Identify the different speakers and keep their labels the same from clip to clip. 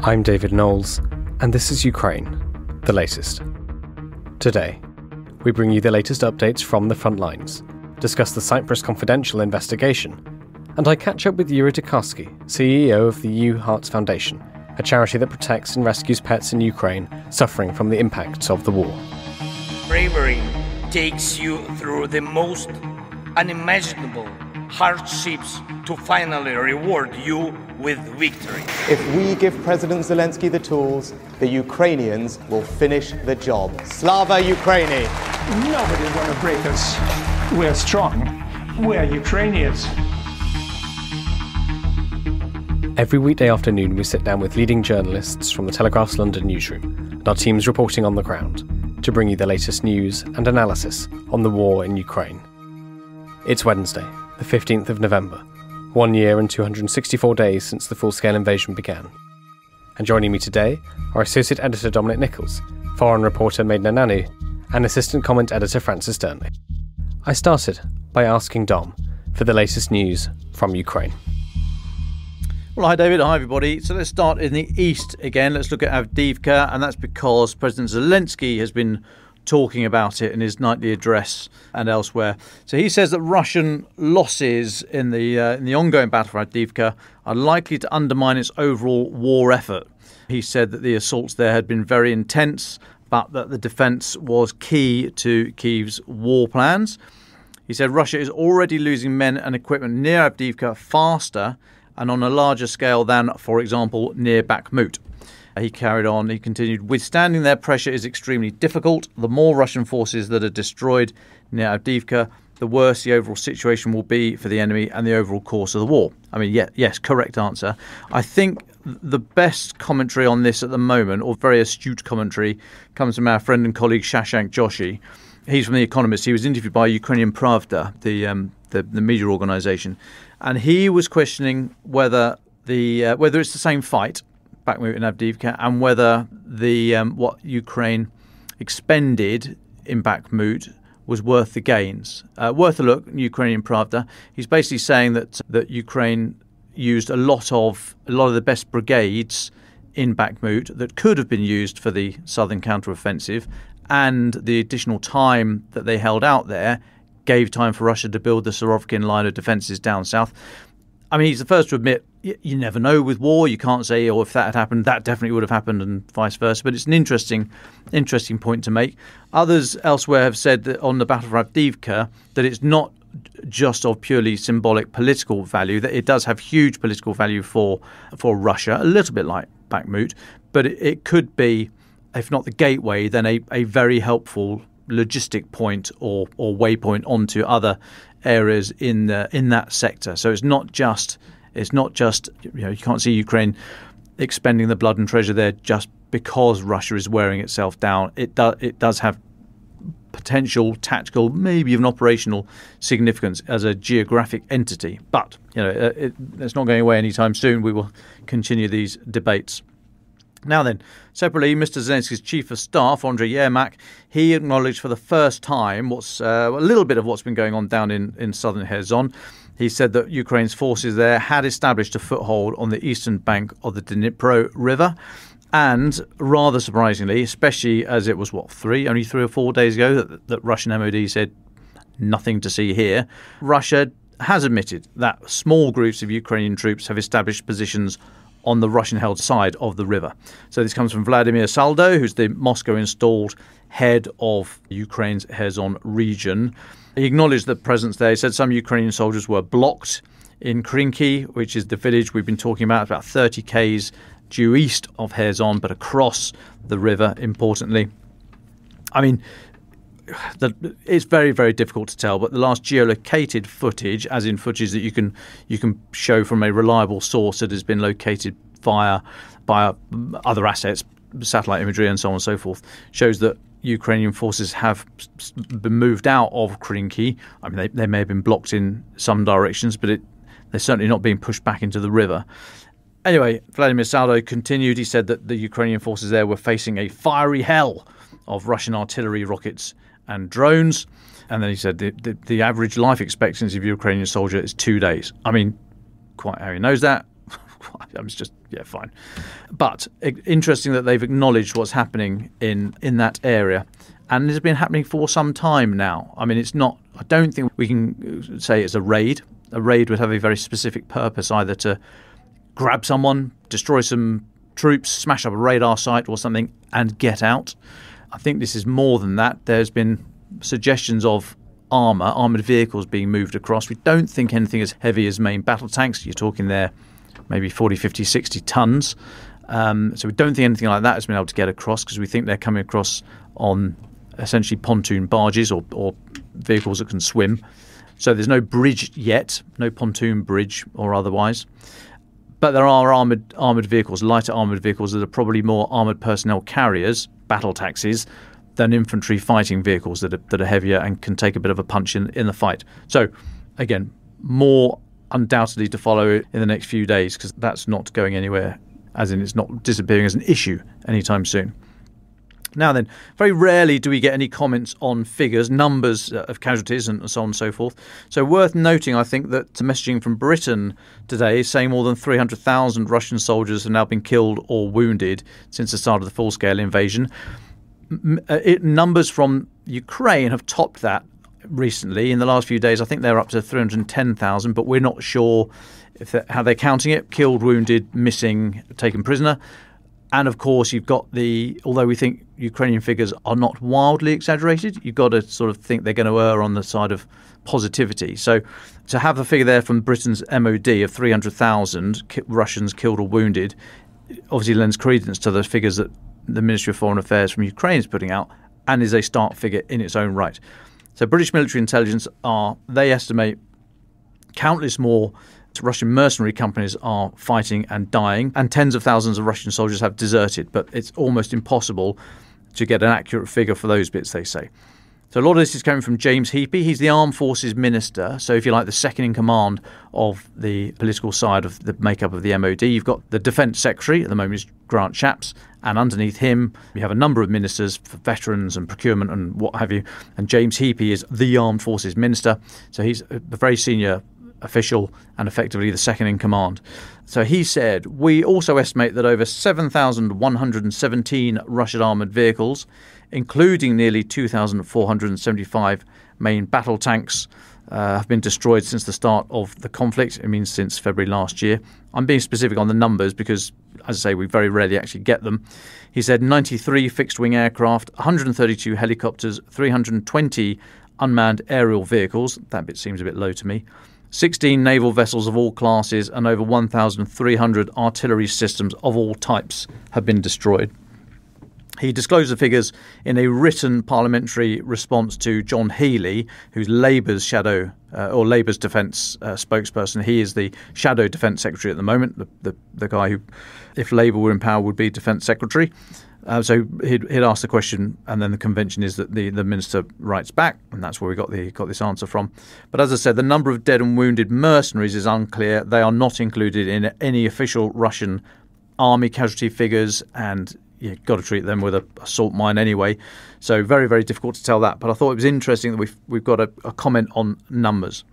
Speaker 1: I'm David Knowles, and this is Ukraine, the latest. Today, we bring you the latest updates from the front lines, discuss the Cyprus Confidential investigation, and I catch up with Yuriy Tokarski, CEO of the Uarts Foundation, a charity that protects and rescues pets in Ukraine suffering from the impacts of the war.
Speaker 2: Bravery takes you through the most unimaginable hardships to finally reward you with victory.
Speaker 3: If we give President Zelensky the tools, the Ukrainians will finish the job. Slava Ukraini!
Speaker 4: Nobody's going to break us. We're strong. We're Ukrainians.
Speaker 1: Every weekday afternoon, we sit down with leading journalists from the Telegraph's London newsroom and our teams reporting on the ground to bring you the latest news and analysis on the war in Ukraine. It's Wednesday, the 15th of November, 1 year and 264 days since the full-scale invasion began. And joining me today are Associate Editor Dominic Nichols, foreign reporter Maiden Ananu, and Assistant Comment Editor Francis Durnley. I started by asking Dom for the latest news from Ukraine.
Speaker 5: Well, hi David, hi everybody. So let's start in the east again. Let's look at Avdiivka, and that's because President Zelensky has been talking about it in his nightly address and elsewhere. So he says that Russian losses in the ongoing battle for Avdiivka are likely to undermine its overall war effort. He said that the assaults there had been very intense, but that the defence was key to Kyiv's war plans. He said Russia is already losing men and equipment near Avdiivka faster and on a larger scale than, for example, near Bakhmut. He carried on, he continued, withstanding their pressure is extremely difficult. The more Russian forces that are destroyed near Avdiivka, the worse the overall situation will be for the enemy and the overall course of the war. I mean, yes, correct answer. I think the best commentary on this at the moment, or very astute commentary, comes from our friend and colleague Shashank Joshi. He's from The Economist. He was interviewed by Ukrainian Pravda, the media organisation, and he was questioning whether it's the same fight, Bakhmut and Avdiivka, and whether what Ukraine expended in Bakhmut was worth the gains. Worth a look, Ukrainian Pravda. He's basically saying that Ukraine used a lot of the best brigades in Bakhmut that could have been used for the southern counteroffensive, and the additional time that they held out there gave time for Russia to build the Surovikin line of defences down south. I mean, he's the first to admit you never know with war. You can't say, if that had happened, that definitely would have happened, and vice versa. But it's an interesting point to make. Others elsewhere have said that on the Battle for Avdiivka that it's not just of purely symbolic political value, that it does have huge political value for Russia, a little bit like Bakhmut, but it could be, if not the gateway, then a very helpful logistic point or waypoint onto other areas in that sector. So it's not just you can't see Ukraine expending the blood and treasure there just because Russia is wearing itself down. It does have potential tactical, maybe even operational significance as a geographic entity. But it's not going away anytime soon. We will continue these debates. Now then, separately, Mr. Zelensky's chief of staff, Andriy Yermak, he acknowledged for the first time a little bit of what's been going on down in southern Kherson. He said that Ukraine's forces there had established a foothold on the eastern bank of the Dnipro River. And rather surprisingly, especially as it was, only 3 or 4 days ago that Russian MOD said nothing to see here, Russia has admitted that small groups of Ukrainian troops have established positions on the Russian-held side of the river. So this comes from Vladimir Saldo, who's the Moscow-installed head of Ukraine's Kherson region. He acknowledged the presence there. He said some Ukrainian soldiers were blocked in Kinki, which is the village we've been talking about 30 k's due east of Kherson, but across the river, importantly. I mean, it's very, very difficult to tell, but the last geolocated footage, as in footage that you can show from a reliable source that has been located via other assets, satellite imagery and so on and so forth, shows that Ukrainian forces have been moved out of Kinki. I mean, they may have been blocked in some directions, but they're certainly not being pushed back into the river. Anyway, Vladimir Saldo continued. He said that the Ukrainian forces there were facing a fiery hell of Russian artillery, rockets and drones. And then he said the average life expectancy of a Ukrainian soldier is 2 days. I mean, quite how he knows that, it's just, fine. But interesting that they've acknowledged what's happening in that area. And it's been happening for some time now. I mean, I don't think we can say it's a raid. A raid would have a very specific purpose, either to grab someone, destroy some troops, smash up a radar site or something, and get out. I think this is more than that. There's been suggestions of armoured vehicles being moved across. We don't think anything as heavy as main battle tanks. You're talking there maybe 40, 50, 60 tonnes. So we don't think anything like that has been able to get across, because we think they're coming across on essentially pontoon barges or vehicles that can swim. So there's no bridge yet, no pontoon bridge or otherwise. But there are armoured vehicles, lighter armoured vehicles that are probably more armoured personnel carriers, battle taxis, than infantry fighting vehicles that are heavier and can take a bit of a punch in the fight. So, again, more undoubtedly to follow in the next few days, because that's not going anywhere, as in it's not disappearing as an issue anytime soon. Now then, very rarely do we get any comments on figures, numbers of casualties and so on and so forth. So worth noting, I think, that messaging from Britain today is saying more than 300,000 Russian soldiers have now been killed or wounded since the start of the full-scale invasion. Numbers from Ukraine have topped that recently. In the last few days, I think they're up to 310,000, but we're not sure how they're counting it. Killed, wounded, missing, taken prisoner. And of course, you've got although we think Ukrainian figures are not wildly exaggerated, you've got to sort of think they're going to err on the side of positivity. So to have a figure there from Britain's MOD of 300,000 Russians killed or wounded obviously lends credence to the figures that the Ministry of Foreign Affairs from Ukraine is putting out, and is a stark figure in its own right. So British military intelligence they estimate countless more Russian mercenary companies are fighting and dying, and tens of thousands of Russian soldiers have deserted, but it's almost impossible to get an accurate figure for those bits, they say. So a lot of this is coming from James Heappey. He's the Armed Forces Minister, so if you like, the second in command of the political side of the makeup of the MOD. You've got the Defence Secretary, at the moment is Grant Shapps, and underneath him you have a number of ministers for veterans and procurement and what have you, and James Heappey is the Armed Forces Minister, so he's a very senior official and effectively the second in command. So he said, we also estimate that over 7,117 Russian armoured vehicles, including nearly 2,475 main battle tanks, have been destroyed since the start of the conflict. It means since February last year. I'm being specific on the numbers because, as I say, we very rarely actually get them. He said 93 fixed-wing aircraft, 132 helicopters, 320 unmanned aerial vehicles. That bit seems a bit low to me. 16 naval vessels of all classes and over 1,300 artillery systems of all types have been destroyed. He disclosed the figures in a written parliamentary response to John Healey, who's Labour's Labour's defence spokesperson. He is the shadow defence secretary at the moment, the guy who, if Labour were in power, would be defence secretary. So he'd asked the question, and then the convention is that the minister writes back, and that's where we got this answer from. But as I said, the number of dead and wounded mercenaries is unclear. They are not included in any official Russian army casualty figures, and you've got to treat them with a salt mine anyway. So very, very difficult to tell that. But I thought it was interesting that we've got a comment on numbers.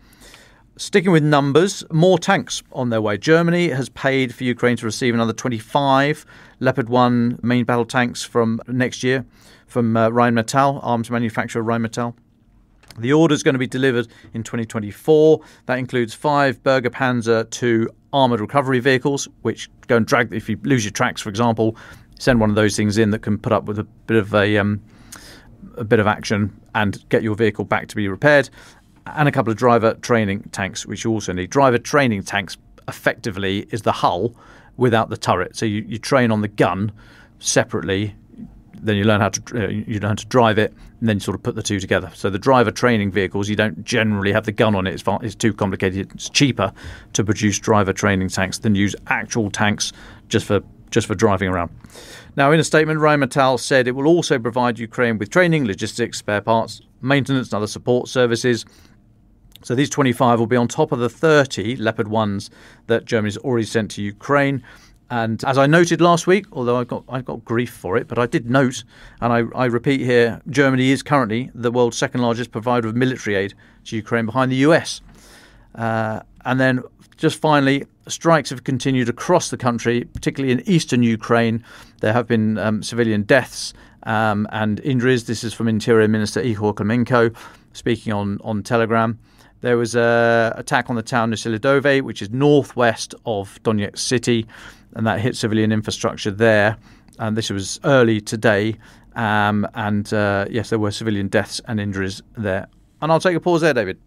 Speaker 5: Sticking with numbers, more tanks on their way. Germany has paid for Ukraine to receive another 25 Leopard 1 main battle tanks from next year from Rheinmetall, arms manufacturer Rheinmetall. The order is going to be delivered in 2024. That includes 5 Berger Panzer II armoured recovery vehicles, which go and drag, if you lose your tracks, for example, send one of those things in that can put up with a bit of action and get your vehicle back to be repaired. And a couple of driver training tanks, which you also need. Driver training tanks, effectively, is the hull without the turret. So you train on the gun separately, then you learn how to drive it, and then you sort of put the two together. So the driver training vehicles, you don't generally have the gun on it. It's too complicated. It's cheaper to produce driver training tanks than use actual tanks just for driving around. Now, in a statement, Rheinmetall said it will also provide Ukraine with training, logistics, spare parts, maintenance, and other support services. So these 25 will be on top of the 30 Leopard 1s that Germany's already sent to Ukraine. And as I noted last week, although I got grief for it, but I did note, and I repeat here, Germany is currently the world's second largest provider of military aid to Ukraine behind the US. And then just finally, strikes have continued across the country, particularly in eastern Ukraine. There have been civilian deaths and injuries. This is from Interior Minister Ihor Klimenko speaking on Telegram. There was an attack on the town of Silidove, which is northwest of Donetsk city, and that hit civilian infrastructure there. And this was early today. Yes, there were civilian deaths and injuries there. And I'll take a pause there, David.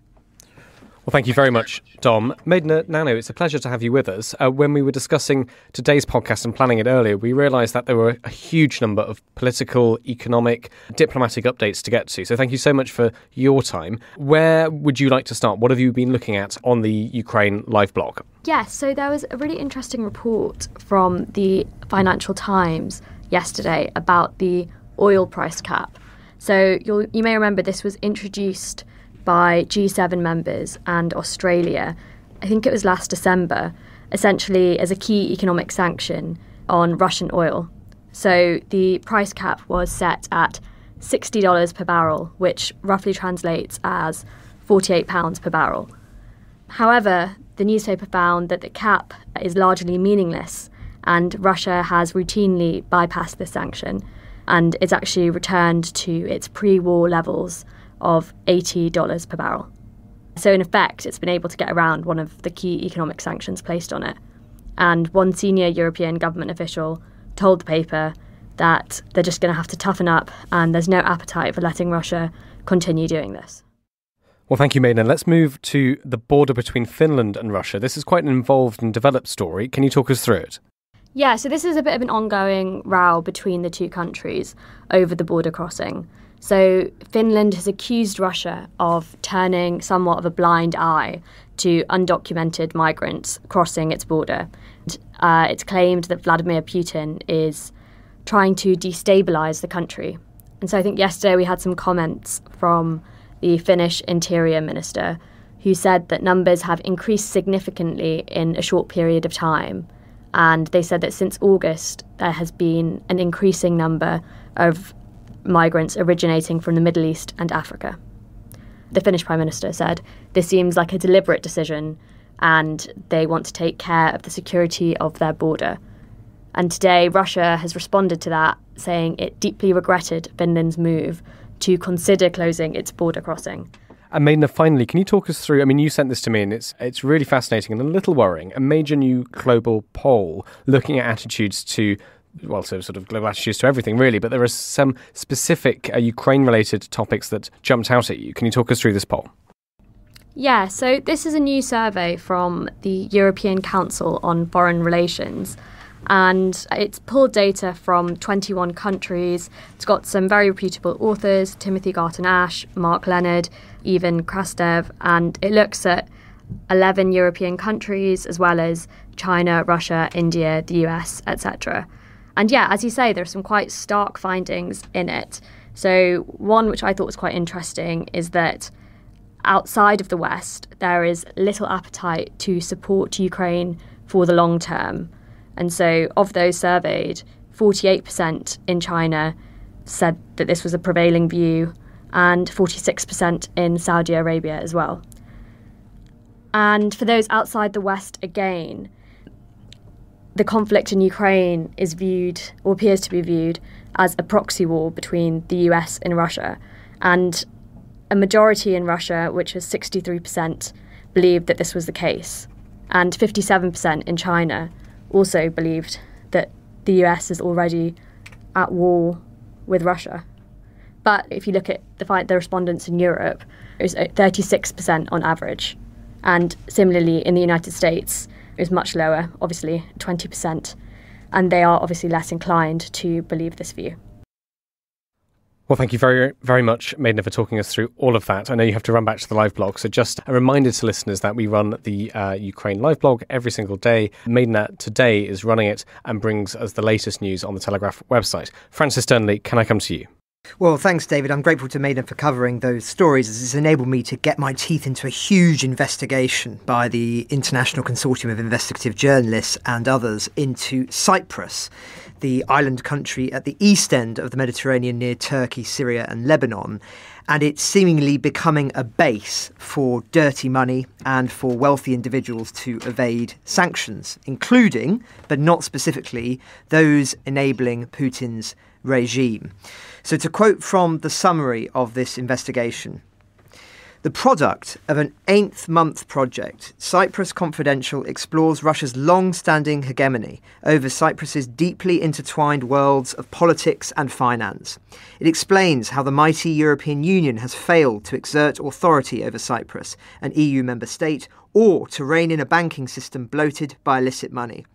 Speaker 1: Well, thank you very much, Dom. Maiden Nano, it's a pleasure to have you with us. When we were discussing today's podcast and planning it earlier, we realised that there were a huge number of political, economic, diplomatic updates to get to. So thank you so much for your time. Where would you like to start? What have you been looking at on the Ukraine live blog?
Speaker 6: Yes, so there was a really interesting report from the Financial Times yesterday about the oil price cap. So you may remember this was introduced by G7 members and Australia, I think it was last December, essentially as a key economic sanction on Russian oil. So the price cap was set at $60 per barrel, which roughly translates as £48 per barrel. However, the newspaper found that the cap is largely meaningless, and Russia has routinely bypassed this sanction, and it's actually returned to its pre-war levels of $80 per barrel. So in effect, it's been able to get around one of the key economic sanctions placed on it. And one senior European government official told the paper that they're just going to have to toughen up and there's no appetite for letting Russia continue doing this.
Speaker 1: Well, thank you, Maiden. Let's move to the border between Finland and Russia. This is quite an involved and developed story. Can you talk us through it?
Speaker 6: Yeah, so this is a bit of an ongoing row between the two countries over the border crossing. So Finland has accused Russia of turning somewhat of a blind eye to undocumented migrants crossing its border. It's claimed that Vladimir Putin is trying to destabilise the country. And so I think yesterday we had some comments from the Finnish Interior Minister who said that numbers have increased significantly in a short period of time. And they said that since August, there has been an increasing number of migrants originating from the Middle East and Africa. The Finnish Prime Minister said this seems like a deliberate decision and they want to take care of the security of their border. And today, Russia has responded to that, saying it deeply regretted Finland's move to consider closing its border crossing.
Speaker 1: And Maiden, finally, can you talk us through, you sent this to me and it's really fascinating and a little worrying, a major new global poll looking at attitudes to sort of global attitudes to everything, really, but there are some specific Ukraine-related topics that jumped out at you. Can you talk us through this poll?
Speaker 6: Yeah, so this is a new survey from the European Council on Foreign Relations, and it's pulled data from 21 countries. It's got some very reputable authors, Timothy Garton-Ash, Mark Leonard, Ivan Krastev, and it looks at 11 European countries, as well as China, Russia, India, the US, etc. And yeah, as you say, there are some quite stark findings in it. So one which I thought was quite interesting is that outside of the West, there is little appetite to support Ukraine for the long term. And so of those surveyed, 48% in China said that this was a prevailing view, and 46% in Saudi Arabia as well. And for those outside the West, again, the conflict in Ukraine is viewed, or appears to be viewed, as a proxy war between the US and Russia. And a majority in Russia, which was 63%, believed that this was the case. And 57% in China also believed that the US is already at war with Russia. But if you look at the respondents in Europe, it was 36% on average. And similarly, in the United States, it was much lower, obviously 20%. And they are obviously less inclined to believe this view.
Speaker 1: Well, thank you very, very much, Maiden, for talking us through all of that. I know you have to run back to the live blog, so just a reminder to listeners that we run the Ukraine live blog every single day. Maiden today is running it and brings us the latest news on the Telegraph website. Francis Sternley, can I come to you?
Speaker 7: Well, thanks, David. I'm grateful to Maiden for covering those stories, as it's enabled me to get my teeth into a huge investigation by the International Consortium of Investigative Journalists and others into Cyprus, the island country at the east end of the Mediterranean near Turkey, Syria and Lebanon. And it's seemingly becoming a base for dirty money and for wealthy individuals to evade sanctions, including, but not specifically, those enabling Putin's regime. So to quote from the summary of this investigation, the product of an 8-month project, Cyprus Confidential explores Russia's long-standing hegemony over Cyprus's deeply intertwined worlds of politics and finance. It explains how the mighty European Union has failed to exert authority over Cyprus, an EU member state, or to rein in a banking system bloated by illicit money.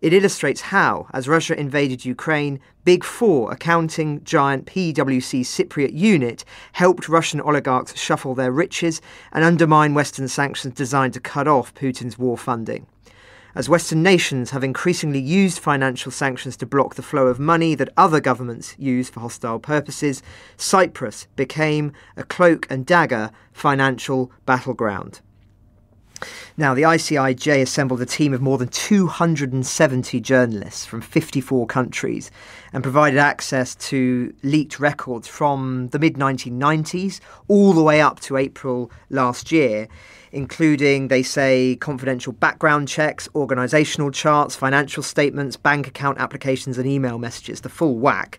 Speaker 7: It illustrates how, as Russia invaded Ukraine, Big Four accounting giant PwC Cypriot unit helped Russian oligarchs shuffle their riches and undermine Western sanctions designed to cut off Putin's war funding. As Western nations have increasingly used financial sanctions to block the flow of money that other governments use for hostile purposes, Cyprus became a cloak and dagger financial battleground. Now, the ICIJ assembled a team of more than 270 journalists from 54 countries and provided access to leaked records from the mid-1990s all the way up to April last year, including, they say, confidential background checks, organisational charts, financial statements, bank account applications and email messages, the full whack.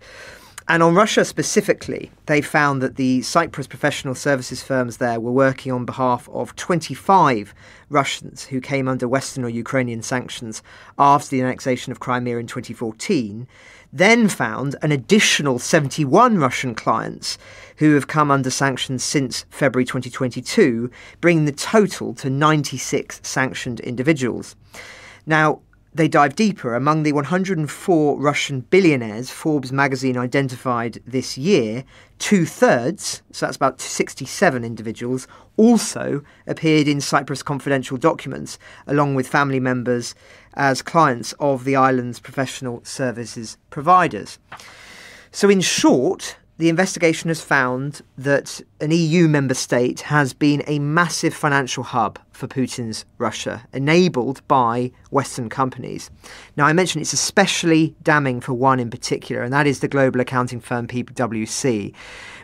Speaker 7: And on Russia specifically, they found that the Cyprus professional services firms there were working on behalf of 25 Russians who came under Western or Ukrainian sanctions after the annexation of Crimea in 2014, then found an additional 71 Russian clients who have come under sanctions since February 2022, bringing the total to 96 sanctioned individuals. Now, they dive deeper. Among the 104 Russian billionaires Forbes magazine identified this year, 2/3, so that's about 67 individuals, also appeared in Cyprus Confidential documents, along with family members as clients of the island's professional services providers. So in short, the investigation has found that an EU member state has been a massive financial hub for Putin's Russia, enabled by Western companies. Now, I mentioned it's especially damning for one in particular, and that is the global accounting firm PwC,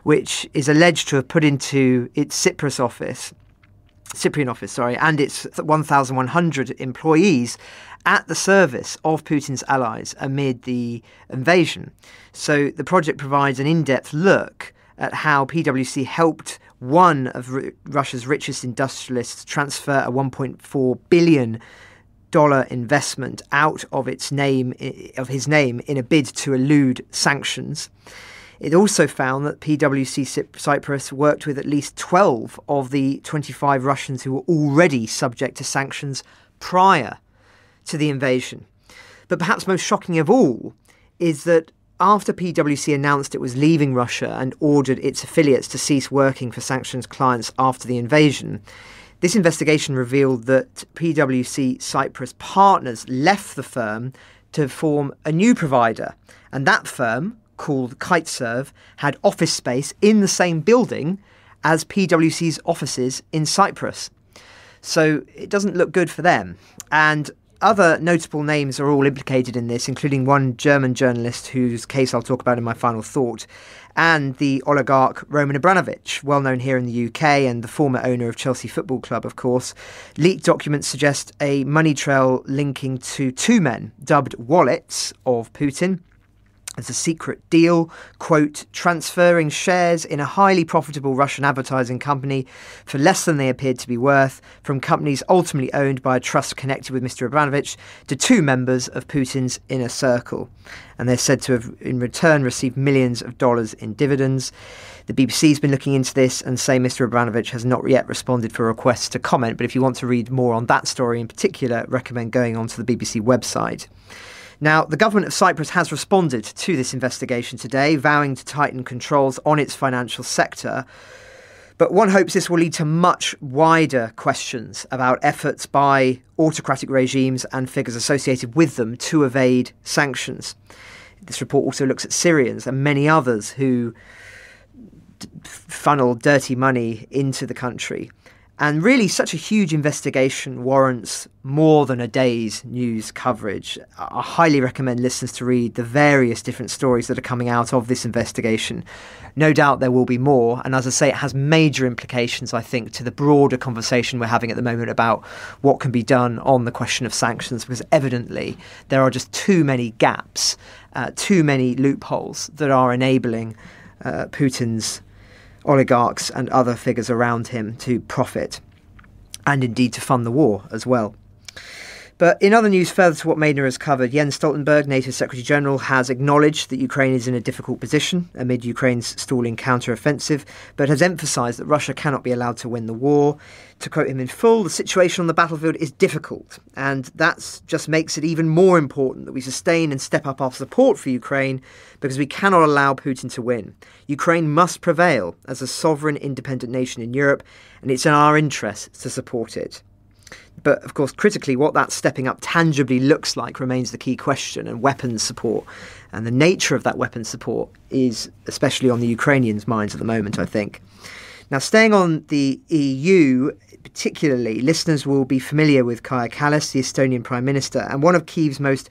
Speaker 7: which is alleged to have put into its Cypriot office, and its 1,100 employees at the service of Putin's allies amid the invasion. So the project provides an in-depth look at how PwC helped one of Russia's richest industrialists transfer a $1.4 billion investment out of his name in a bid to elude sanctions. It also found that PwC Cyprus worked with at least 12 of the 25 Russians who were already subject to sanctions prior to the invasion. But perhaps most shocking of all is that after PwC announced it was leaving Russia and ordered its affiliates to cease working for sanctions clients after the invasion, this investigation revealed that PwC Cyprus partners left the firm to form a new provider, and that firm, called Kiteserve, had office space in the same building as PwC's offices in Cyprus. So it doesn't look good for them. And other notable names are all implicated in this, including one German journalist whose case I'll talk about in my final thought, and the oligarch Roman Abramovich, well known here in the UK and the former owner of Chelsea Football Club, of course. Leaked documents suggest a money trail linking to two men dubbed wallets of Putin as a secret deal, quote, transferring shares in a highly profitable Russian advertising company for less than they appeared to be worth from companies ultimately owned by a trust connected with Mr. Abramovich to two members of Putin's inner circle. And they're said to have in return received millions of dollars in dividends. The BBC's been looking into this and say Mr. Abramovich has not yet responded for requests to comment. But if you want to read more on that story in particular, recommend going onto the BBC website. Now, the government of Cyprus has responded to this investigation today, vowing to tighten controls on its financial sector. But one hopes this will lead to much wider questions about efforts by autocratic regimes and figures associated with them to evade sanctions. This report also looks at Syrians and many others who funnel dirty money into the country. And really, such a huge investigation warrants more than a day's news coverage. I highly recommend listeners to read the various different stories that are coming out of this investigation. No doubt there will be more. And as I say, it has major implications, I think, to the broader conversation we're having at the moment about what can be done on the question of sanctions, because evidently there are just too many gaps, too many loopholes that are enabling Putin's oligarchs and other figures around him to profit and indeed to fund the war as well. But in other news, further to what Maidner has covered, Jens Stoltenberg, NATO Secretary General, has acknowledged that Ukraine is in a difficult position amid Ukraine's stalling counter-offensive, but has emphasised that Russia cannot be allowed to win the war. To quote him in full, the situation on the battlefield is difficult, and that just makes it even more important that we sustain and step up our support for Ukraine, because we cannot allow Putin to win. Ukraine must prevail as a sovereign, independent nation in Europe, and it's in our interests to support it. But, of course, critically, what that stepping up tangibly looks like remains the key question, and weapons support. And the nature of that weapons support is especially on the Ukrainians' minds at the moment, I think. Now, staying on the EU, particularly, listeners will be familiar with Kaja Kallas, the Estonian Prime Minister, and one of Kyiv's most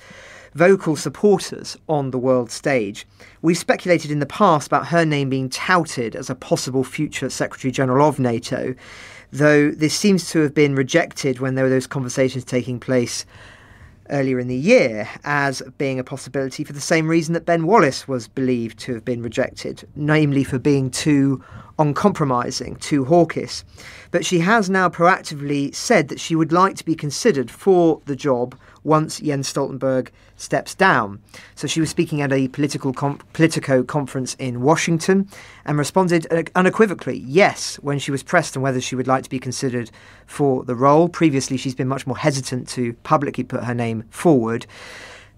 Speaker 7: vocal supporters on the world stage. We've speculated in the past about her name being touted as a possible future Secretary General of NATO, though this seems to have been rejected when there were those conversations taking place earlier in the year as being a possibility for the same reason that Ben Wallace was believed to have been rejected, namely for being too uncompromising, too hawkish. But she has now proactively said that she would like to be considered for the job once Jens Stoltenberg steps down. So she was speaking at a Politico conference in Washington and responded unequivocally yes when she was pressed on whether she would like to be considered for the role. Previously, she's been much more hesitant to publicly put her name forward.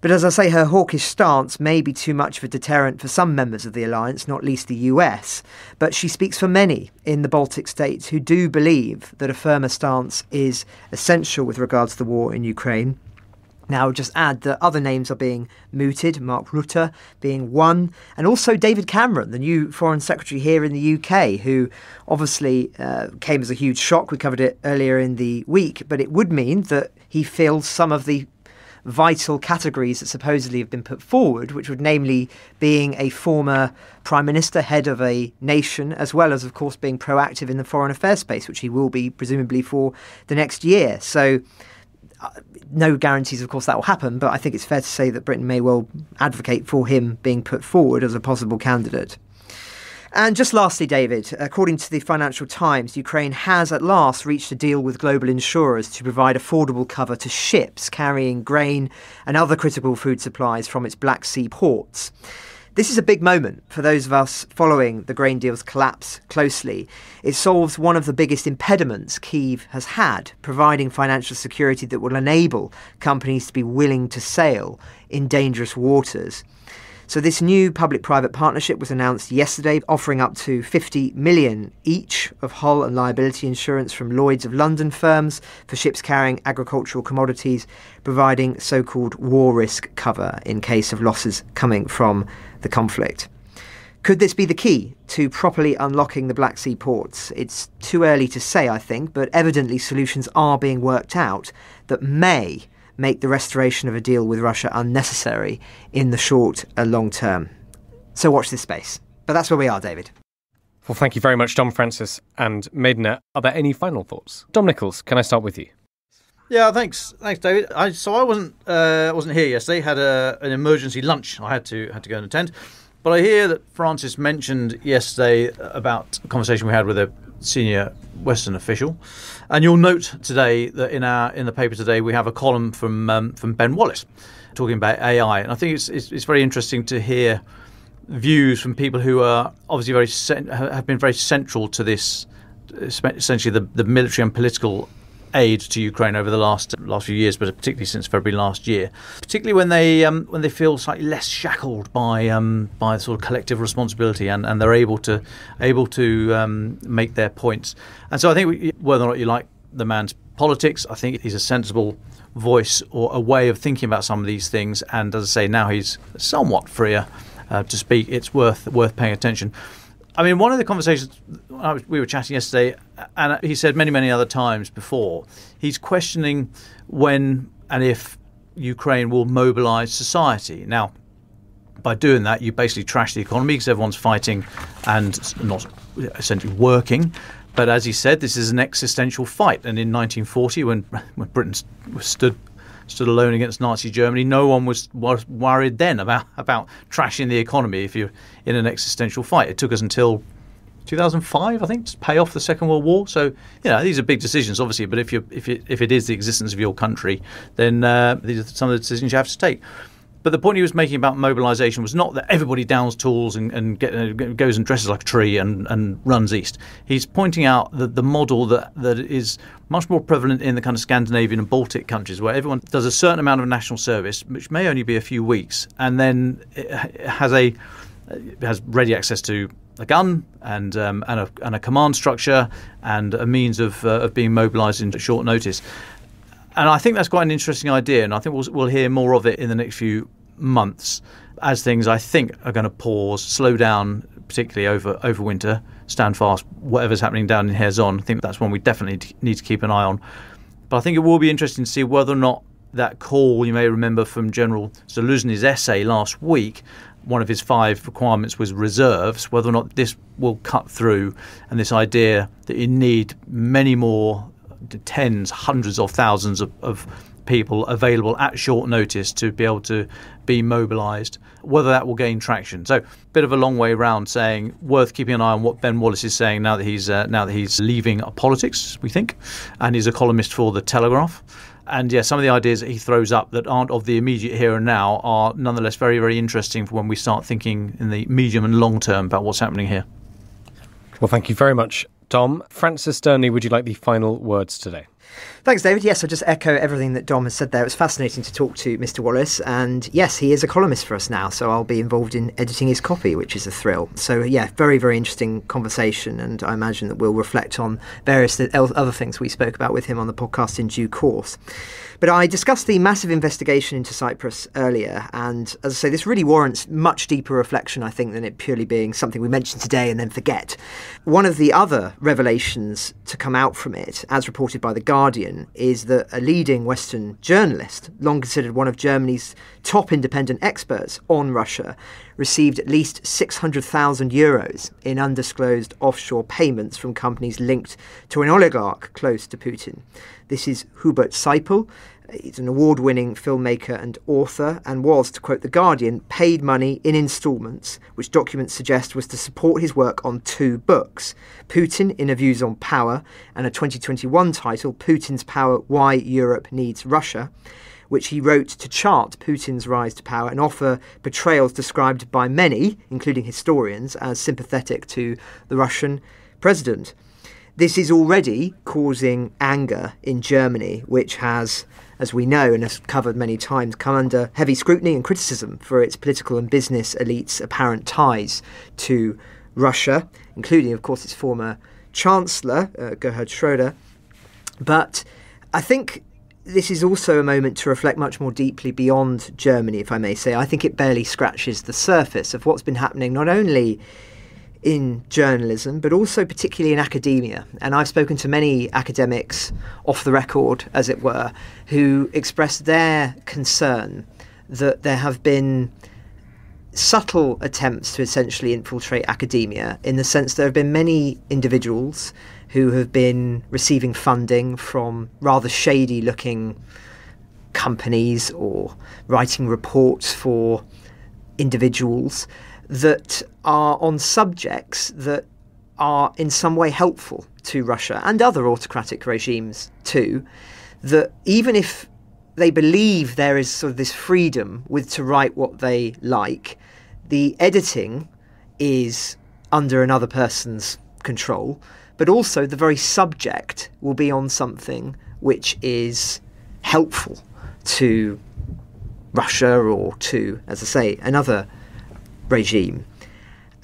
Speaker 7: But as I say, her hawkish stance may be too much of a deterrent for some members of the alliance, not least the US. But she speaks for many in the Baltic states who do believe that a firmer stance is essential with regards to the war in Ukraine. Now, I'll just add that other names are being mooted, Mark Rutte being one, and also David Cameron, the new Foreign Secretary here in the UK, who obviously came as a huge shock. We covered it earlier in the week, but it would mean that he fills some of the vital categories that supposedly have been put forward, which would namely being a former Prime Minister, head of a nation, as well as, of course, being proactive in the foreign affairs space, which he will be presumably for the next year. So no guarantees, of course, that will happen, but I think it's fair to say that Britain may well advocate for him being put forward as a possible candidate. And just lastly, David, according to the Financial Times, Ukraine has at last reached a deal with global insurers to provide affordable cover to ships carrying grain and other critical food supplies from its Black Sea ports. This is a big moment for those of us following the grain deal's collapse closely. It solves one of the biggest impediments Kyiv has had, providing financial security that will enable companies to be willing to sail in dangerous waters. So this new public-private partnership was announced yesterday, offering up to 50 million each of hull and liability insurance from Lloyd's of London firms for ships carrying agricultural commodities, providing so-called war risk cover in case of losses coming from the conflict. Could this be the key to properly unlocking the Black Sea ports? It's too early to say, I think, but evidently solutions are being worked out that may make the restoration of a deal with Russia unnecessary in the short and long term. So watch this space. But that's where we are, David.
Speaker 1: Well, thank you very much, Dom Francis and Maidner. Are there any final thoughts? Dom Nichols, can I start with you?
Speaker 5: Yeah, thanks, David. I wasn't here yesterday. Had an emergency lunch. I had to go and attend. But I hear that Francis mentioned yesterday about a conversation we had with a senior Western official, and you'll note today that in the paper today we have a column from Ben Wallace talking about AI, and I think it's very interesting to hear views from people who are obviously have been very central to this, essentially the military and political aid to Ukraine over the last few years, but particularly since February last year. Particularly when they feel slightly less shackled by sort of collective responsibility, and they're able to make their points. And so I think whether or not you like the man's politics, I think he's a sensible voice or a way of thinking about some of these things. And as I say, now he's somewhat freer to speak. It's worth paying attention. I mean, one of the conversations we were chatting yesterday, and he said many, many other times before, he's questioning when and if Ukraine will mobilise society. Now, by doing that, you basically trash the economy because everyone's fighting and not essentially working. But as he said, this is an existential fight. And in 1940, when Britain stood alone against Nazi Germany, no one was worried then about trashing the economy if you're in an existential fight. It took us until 2005, I think, to pay off the Second World War. So, these are big decisions, obviously. But if it is the existence of your country, then these are some of the decisions you have to take. But the point he was making about mobilisation was not that everybody downs tools and goes and dresses like a tree and runs east. He's pointing out that the model that is much more prevalent in the kind of Scandinavian and Baltic countries, where everyone does a certain amount of national service, which may only be a few weeks, and then it has ready access to a gun and a command structure and a means of being mobilised in short notice. And I think that's quite an interesting idea, and I think we'll hear more of it in the next few months as things, I think, are going to pause, slow down, particularly over winter, stand fast, whatever's happening down in Kherson. I think that's one we definitely need to keep an eye on. But I think it will be interesting to see whether or not that call, you may remember from General Zaluzny's essay last week, one of his 5 requirements was reserves, whether or not this will cut through, and this idea that you need many more tens, hundreds of thousands of people available at short notice to be able to be mobilised, whether that will gain traction. So, a bit of a long way around saying worth keeping an eye on what Ben Wallace is saying now that he's leaving politics, we think, and he's a columnist for the Telegraph. And some of the ideas that he throws up that aren't of the immediate here and now are nonetheless very, very interesting for when we start thinking in the medium and long term about what's happening here.
Speaker 1: Well, thank you very much, Dom. Francis Sternley, would you like the final words today?
Speaker 7: Thanks, David. Yes, I just echo everything that Dom has said there. It was fascinating to talk to Mr. Wallace. And yes, he is a columnist for us now, so I'll be involved in editing his copy, which is a thrill. So very, very interesting conversation. And I imagine that we'll reflect on various other things we spoke about with him on the podcast in due course. But I discussed the massive investigation into Cyprus earlier, and as I say, this really warrants much deeper reflection, I think, than it purely being something we mention today and then forget. One of the other revelations to come out from it, as reported by The Guardian, is that a leading Western journalist, long considered one of Germany's top independent experts on Russia, received at least 600,000 euros in undisclosed offshore payments from companies linked to an oligarch close to Putin. This is Hubert Seipel. He's an award-winning filmmaker and author, and was, to quote The Guardian, paid money in instalments, which documents suggest was to support his work on 2 books, Putin, Interviews on Power, and a 2021 title, Putin's Power, Why Europe Needs Russia, which he wrote to chart Putin's rise to power and offer portrayals described by many, including historians, as sympathetic to the Russian president. This is already causing anger in Germany, which has, as we know and has covered many times, come under heavy scrutiny and criticism for its political and business elites' apparent ties to Russia, including, of course, its former Chancellor, Gerhard Schröder. But I think this is also a moment to reflect much more deeply beyond Germany, if I may say. I think it barely scratches the surface of what's been happening not only in journalism, but also particularly in academia. And I've spoken to many academics off the record, as it were, who expressed their concern that there have been subtle attempts to essentially infiltrate academia, in the sense there have been many individuals who have been receiving funding from rather shady-looking companies or writing reports for individuals that are on subjects that are in some way helpful to Russia and other autocratic regimes too, that even if they believe there is sort of this freedom to write what they like, the editing is under another person's control, but also the very subject will be on something which is helpful to Russia or to, as I say, another regime.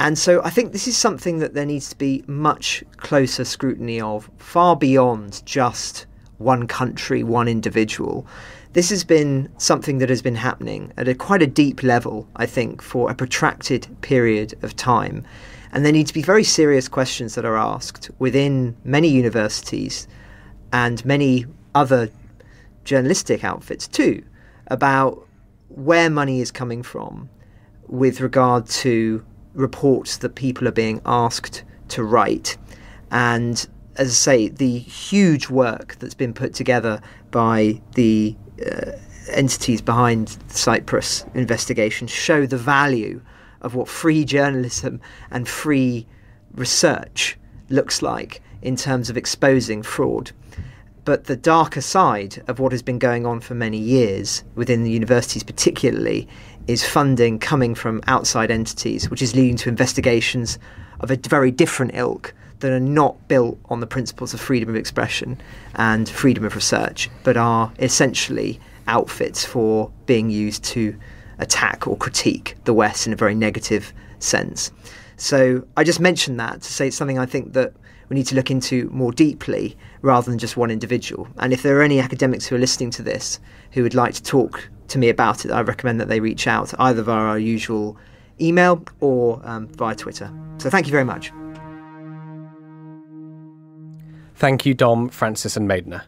Speaker 7: And so I think this is something that there needs to be much closer scrutiny of, far beyond just one country, one individual. This has been something that has been happening at quite a deep level, I think, for a protracted period of time. And there need to be very serious questions that are asked within many universities and many other journalistic outfits too, about where money is coming from with regard to reports that people are being asked to write. And as I say, the huge work that's been put together by the entities behind the Cyprus investigation show the value of what free journalism and free research looks like in terms of exposing fraud. But the darker side of what has been going on for many years, within the universities particularly, is funding coming from outside entities, which is leading to investigations of a very different ilk that are not built on the principles of freedom of expression and freedom of research, but are essentially outfits for being used to attack or critique the West in a very negative sense. So I just mentioned that to say it's something I think that we need to look into more deeply rather than just one individual. And if there are any academics who are listening to this who would like to talk to me about it, I recommend that they reach out either via our usual email or via Twitter. So thank you very much.
Speaker 1: Thank you, Dom, Francis and Maidner.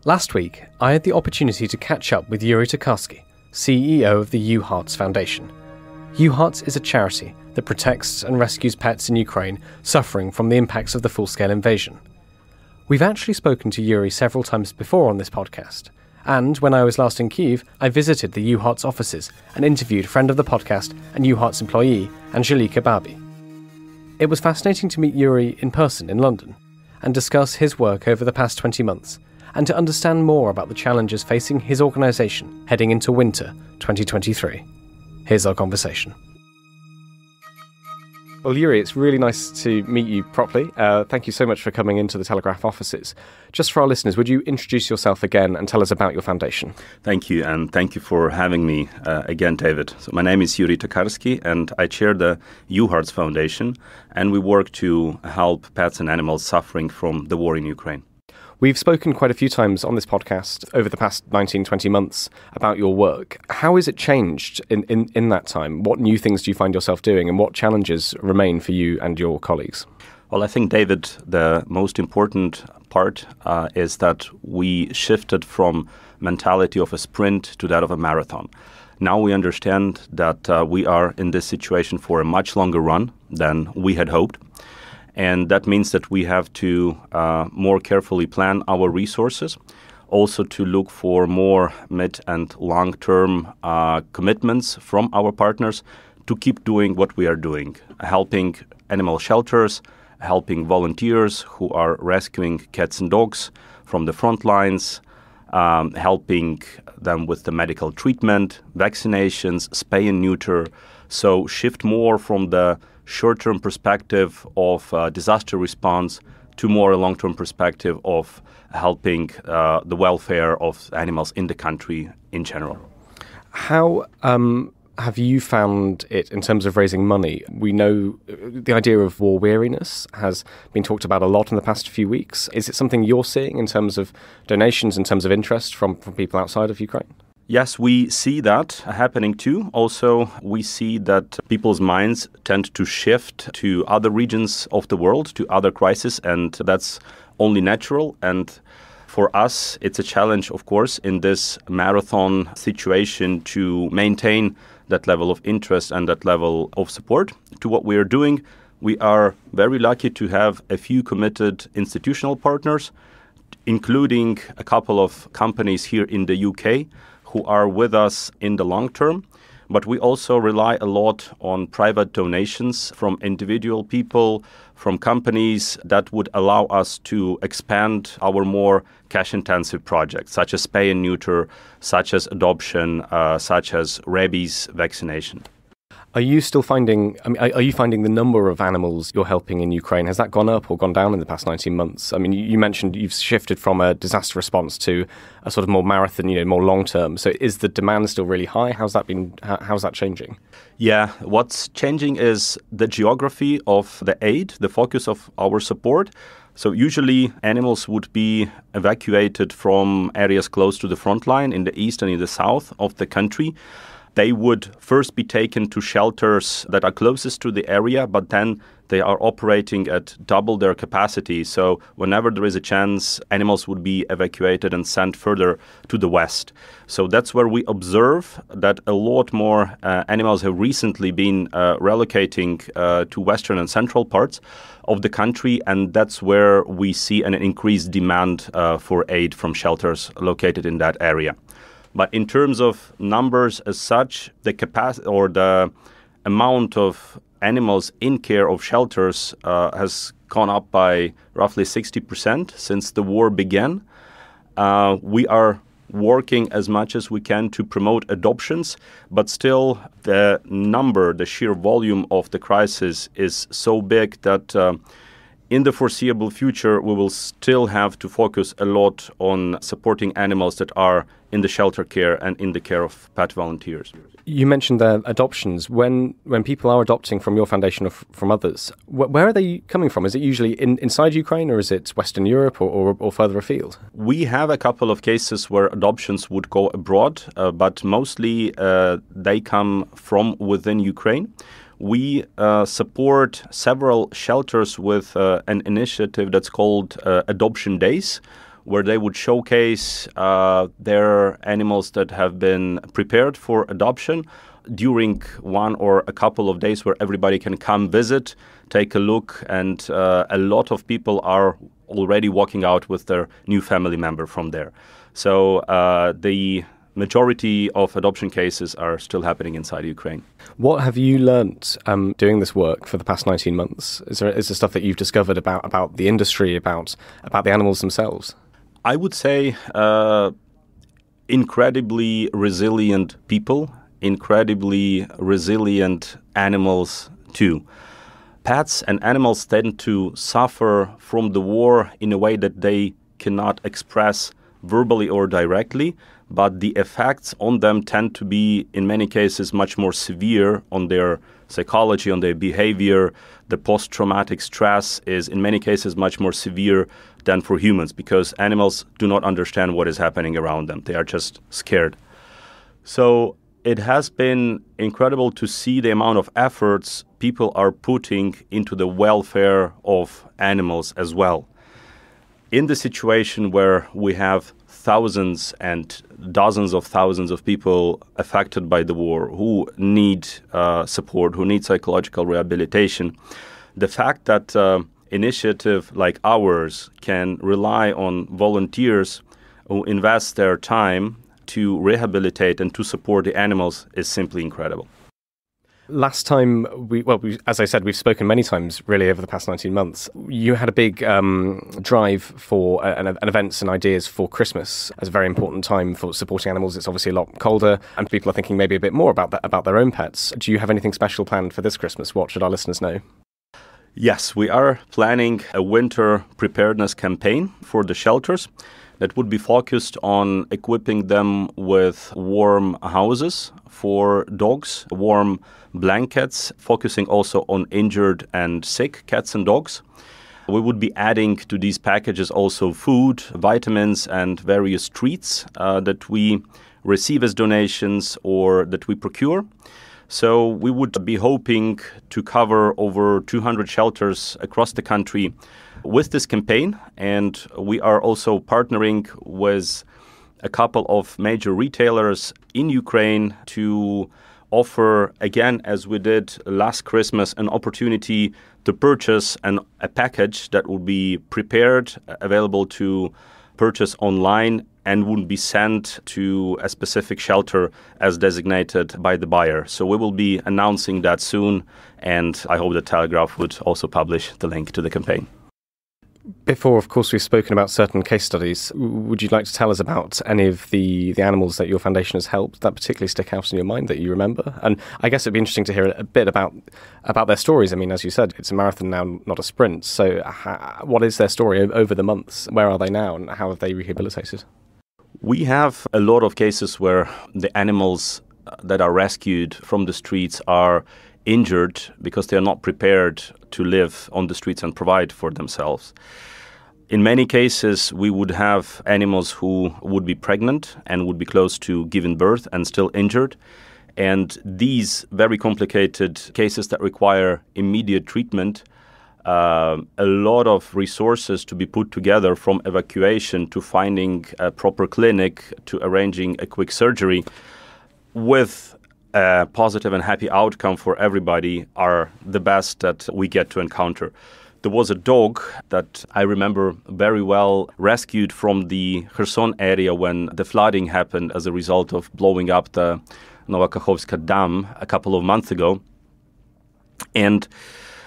Speaker 1: Last week, I had the opportunity to catch up with Yuriy Tokarski, CEO of the Uarts Foundation. Uarts is a charity that protects and rescues pets in Ukraine suffering from the impacts of the full-scale invasion. We've actually spoken to Yuri several times before on this podcast, and when I was last in Kyiv, I visited the Uarts offices and interviewed friend of the podcast and Uarts employee, Angelika Babi. It was fascinating to meet Yuri in person in London and discuss his work over the past 20 months, and to understand more about the challenges facing his organisation heading into winter 2023. Here's our conversation. Well, Yuri, it's really nice to meet you properly. Thank you so much for coming into the Telegraph offices. Just for our listeners, would you introduce yourself again and tell us about your foundation?
Speaker 8: Thank you, and thank you for having me again, David. So my name is Yuriy Tokarski, and I chair the Uarts Foundation, and we work to help pets and animals suffering from the war in Ukraine.
Speaker 1: We've spoken quite a few times on this podcast over the past 19, 20 months about your work. How has it changed in that time? What new things do you find yourself doing, and what challenges remain for you and your colleagues?
Speaker 8: Well, I think, David, the most important part is that we shifted from mentality of a sprint to that of a marathon. Now we understand that we are in this situation for a much longer run than we had hoped. And that means that we have to more carefully plan our resources, also to look for more mid- and long-term commitments from our partners to keep doing what we are doing, helping animal shelters, helping volunteers who are rescuing cats and dogs from the front lines, helping them with the medical treatment, vaccinations, spay and neuter. So shift more from the short-term perspective of disaster response to more a long-term perspective of helping the welfare of animals in the country in general.
Speaker 1: How have you found it in terms of raising money? We know the idea of war weariness has been talked about a lot in the past few weeks. Is it something you're seeing in terms of donations, in terms of interest from people outside of Ukraine?
Speaker 8: Yes, we see that happening too. Also, we see that people's minds tend to shift to other regions of the world, to other crises, and that's only natural. And for us, it's a challenge, of course, in this marathon situation to maintain that level of interest and that level of support to what we are doing. We are very lucky to have a few committed institutional partners, including a couple of companies here in the UK, who are with us in the long term, but we also rely a lot on private donations from individual people, from companies that would allow us to expand our more cash-intensive projects, such as spay and neuter, such as adoption, such as rabies vaccination.
Speaker 1: Are you still finding, are you finding the number of animals you're helping in Ukraine, has that gone up or gone down in the past 19 months? I mean, you mentioned you've shifted from a disaster response to a sort of more marathon, more long term. So is the demand still really high? How's that changing?
Speaker 8: Yeah, what's changing is the geography of the aid, the focus of our support. So usually animals would be evacuated from areas close to the front line in the east and in the south of the country. they would first be taken to shelters that are closest to the area, but then they are operating at double their capacity. So whenever there is a chance, animals would be evacuated and sent further to the west. So that's where we observe that a lot more animals have recently been relocating to western and central parts of the country, and that's where we see an increased demand for aid from shelters located in that area. But in terms of numbers as such, the capacity or the amount of animals in care of shelters has gone up by roughly 60% since the war began. We are working as much as we can to promote adoptions, but still the number, the sheer volume of the crisis is so big that in the foreseeable future, we will still have to focus a lot on supporting animals that are in the shelter care and in the care of pet volunteers.
Speaker 1: You mentioned adoptions. When people are adopting from your foundation or from others, where are they coming from? Is it usually inside Ukraine, or is it Western Europe or further afield?
Speaker 8: We have a couple of cases where adoptions would go abroad, but mostly they come from within Ukraine. We support several shelters with an initiative that's called Adoption Days, where they would showcase their animals that have been prepared for adoption during one or a couple of days, where everybody can come visit, take a look, and a lot of people are already walking out with their new family member from there. So the majority of adoption cases are still happening inside Ukraine.
Speaker 1: What have you learnt doing this work for the past 19 months? Is there stuff that you've discovered about the industry, about the animals themselves?
Speaker 8: I would say incredibly resilient people, incredibly resilient animals too. Pets and animals tend to suffer from the war in a way that they cannot express verbally or directly, but the effects on them tend to be, in many cases, much more severe on their psychology, on their behavior. The post-traumatic stress is, in many cases, much more severe than for humans, because animals do not understand what is happening around them. They are just scared. So it has been incredible to see the amount of efforts people are putting into the welfare of animals as well. In the situation where we have thousands and dozens of thousands of people affected by the war who need support, who need psychological rehabilitation, the fact that initiative like ours can rely on volunteers who invest their time to rehabilitate and to support the animals is simply incredible.
Speaker 1: Last time, as I said, we've spoken many times really over the past 19 months. You had a big drive for an events and ideas for Christmas as a very important time for supporting animals. It's obviously a lot colder and people are thinking maybe a bit more about their own pets. Do you have anything special planned for this Christmas? What should our listeners know?
Speaker 8: Yes, we are planning a winter preparedness campaign for the shelters that would be focused on equipping them with warm houses for dogs, warm blankets, focusing also on injured and sick cats and dogs. We would be adding to these packages also food, vitamins, and various treats that we receive as donations or that we procure. So we would be hoping to cover over 200 shelters across the country with this campaign, and we are also partnering with a couple of major retailers in Ukraine to offer, again, as we did last Christmas, an opportunity to purchase a package that will be prepared, available to purchase online, and would be sent to a specific shelter as designated by the buyer. So we will be announcing that soon, and I hope the Telegraph would also publish the link to the campaign.
Speaker 1: Before, of course, we've spoken about certain case studies. Would you like to tell us about any of the animals that your foundation has helped that particularly stick out in your mind that you remember? And I guess it'd be interesting to hear a bit about their stories. I mean, as you said, it's a marathon now, not a sprint. So what is their story over the months? Where are they now and how have they rehabilitated?
Speaker 8: We have a lot of cases where the animals that are rescued from the streets are injured because they are not prepared to live on the streets and provide for themselves. In many cases, we would have animals who would be pregnant and would be close to giving birth and still injured. And these very complicated cases that require immediate treatment, a lot of resources to be put together, from evacuation to finding a proper clinic to arranging a quick surgery with a positive and happy outcome for everybody, are the best that we get to encounter. There was a dog that I remember very well, rescued from the Kherson area when the flooding happened as a result of blowing up the Novakhovka Dam a couple of months ago. And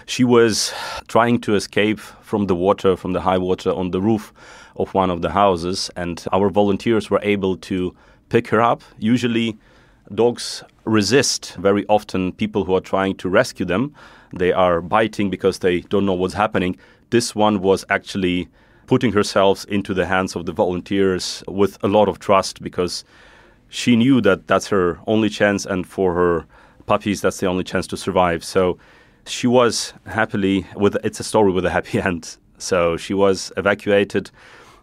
Speaker 8: she was trying to escape from the water, from the high water on the roof of one of the houses. And our volunteers were able to pick her up. Usually dogs resist very often people who are trying to rescue them. They are biting because they don't know what's happening. This one was actually putting herself into the hands of the volunteers with a lot of trust, because she knew that that's her only chance, and for her puppies, that's the only chance to survive. So she was it's a story with a happy end. So she was evacuated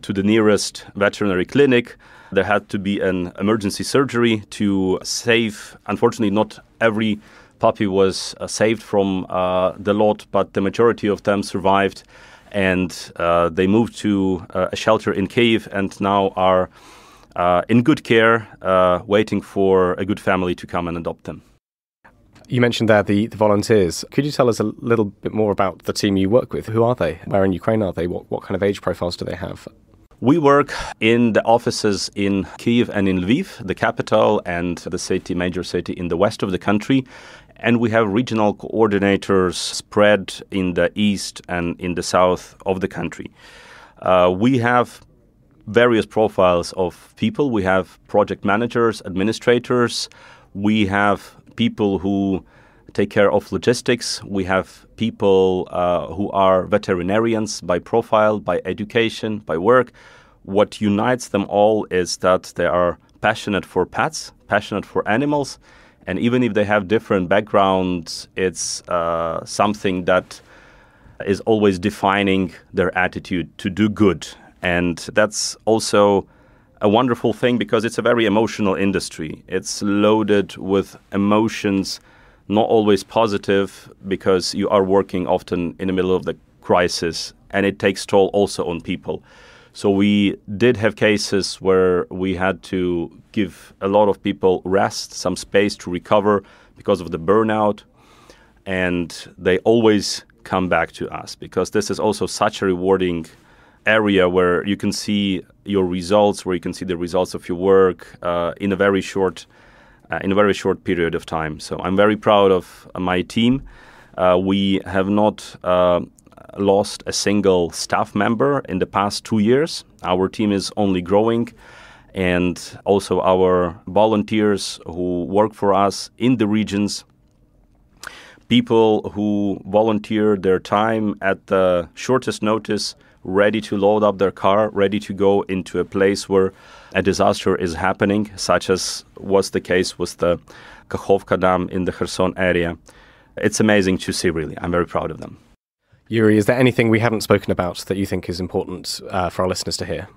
Speaker 8: to the nearest veterinary clinic. There had to be an emergency surgery to save. Unfortunately, not every puppy was saved from the lot, but the majority of them survived. And they moved to a shelter in Kyiv and now are in good care, waiting for a good family to come and adopt them.
Speaker 1: You mentioned there the volunteers. Could you tell us a little bit more about the team you work with? Who are they? Where in Ukraine are they? What kind of age profiles do they have?
Speaker 8: We work in the offices in Kyiv and in Lviv, the capital, and the major city in the west of the country. And we have regional coordinators spread in the east and in the south of the country. We have various profiles of people. We have project managers, administrators. We have people who take care of logistics. We have people who are veterinarians by profile, by education, by work. What unites them all is that they are passionate for pets, passionate for animals. And even if they have different backgrounds, it's something that is always defining their attitude to do good. And that's also a wonderful thing, because it's a very emotional industry. It's loaded with emotions, not always positive, because you are working often in the middle of the crisis, and it takes toll also on people. So we did have cases where we had to give a lot of people rest, some space to recover because of the burnout. And they always come back to us, because this is also such a rewarding area where you can see your results, where you can see the results of your work in a very short period of time. So I'm very proud of my team. We have not lost a single staff member in the past 2 years. Our team is only growing, and also our volunteers who work for us in the regions, people who volunteer their time at the shortest notice, ready to load up their car, ready to go into a place where a disaster is happening, such as was the case with the Kakhovka Dam in the Kherson area. It's amazing to see, really. I'm very proud of them.
Speaker 1: Yuri, is there anything we haven't spoken about that you think is important for our listeners to hear?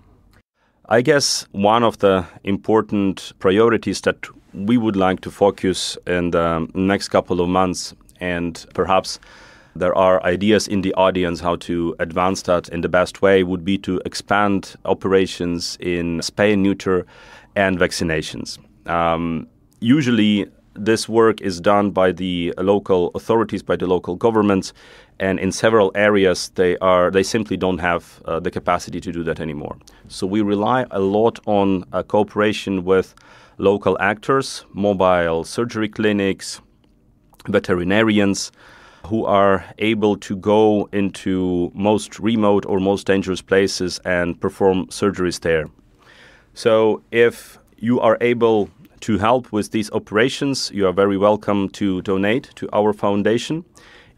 Speaker 8: I guess one of the important priorities that we would like to focus in the next couple of months, and perhaps there are ideas in the audience how to advance that in the best way, would be to expand operations in spay and neuter and vaccinations. Usually this work is done by the local authorities, by the local governments, and in several areas they simply don't have the capacity to do that anymore. So we rely a lot on cooperation with local actors, mobile surgery clinics, veterinarians, who are able to go into most remote or most dangerous places and perform surgeries there. So if you are able to help with these operations, you are very welcome to donate to our foundation.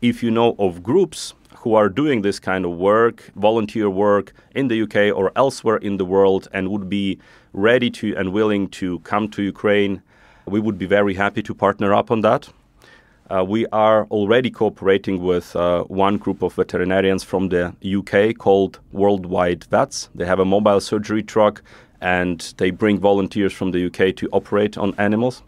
Speaker 8: If you know of groups who are doing this kind of work, volunteer work in the UK or elsewhere in the world, and would be ready to and willing to come to Ukraine, we would be very happy to partner up on that. We are already cooperating with one group of veterinarians from the UK called Worldwide Vets. They have a mobile surgery truck, and they bring volunteers from the UK to operate on animals.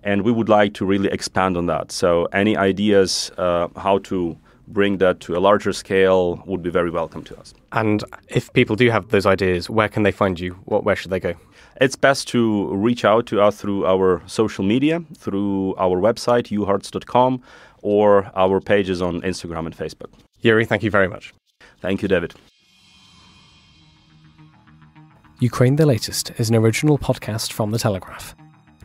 Speaker 8: And we would like to really expand on that. So any ideas how to bring that to a larger scale would be very welcome to us.
Speaker 1: And if people do have those ideas, where can they find you? Where should they go?
Speaker 8: It's best to reach out to us through our social media, through our website, uarts.com, or our pages on Instagram and Facebook.
Speaker 1: Yuri, thank you very much.
Speaker 8: Thank you, David.
Speaker 1: Ukraine the Latest is an original podcast from The Telegraph.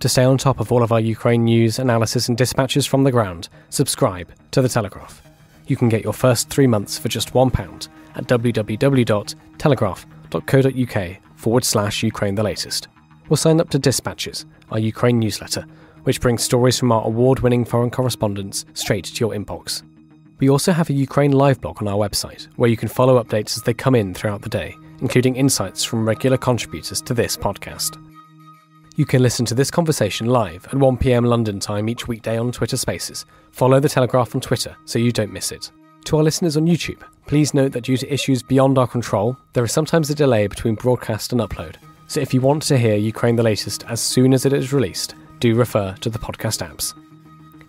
Speaker 1: To stay on top of all of our Ukraine news, analysis and dispatches from the ground, subscribe to The Telegraph. You can get your first 3 months for just £1 at www.telegraph.co.uk/Ukraine the Latest. Or sign up to Dispatches, our Ukraine newsletter, which brings stories from our award-winning foreign correspondents straight to your inbox. We also have a Ukraine live blog on our website, where you can follow updates as they come in throughout the day, including insights from regular contributors to this podcast. You can listen to this conversation live at 1 p.m. London time each weekday on Twitter Spaces. Follow The Telegraph on Twitter so you don't miss it. To our listeners on YouTube, please note that due to issues beyond our control, there is sometimes a delay between broadcast and upload. So if you want to hear Ukraine the Latest as soon as it is released, do refer to the podcast apps.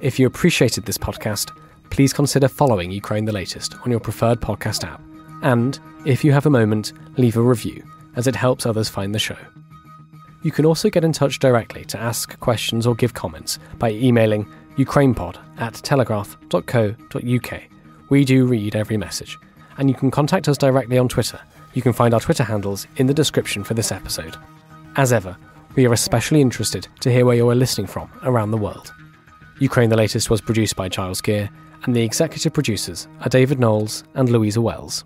Speaker 1: If you appreciated this podcast, please consider following Ukraine the Latest on your preferred podcast app. And, if you have a moment, leave a review, as it helps others find the show. You can also get in touch directly to ask questions or give comments by emailing ukrainepod@telegraph.co.uk. We do read every message. And you can contact us directly on Twitter. You can find our Twitter handles in the description for this episode. As ever, we are especially interested to hear where you are listening from around the world. Ukraine the Latest was produced by Giles Gear, and the executive producers are David Knowles and Louisa Wells.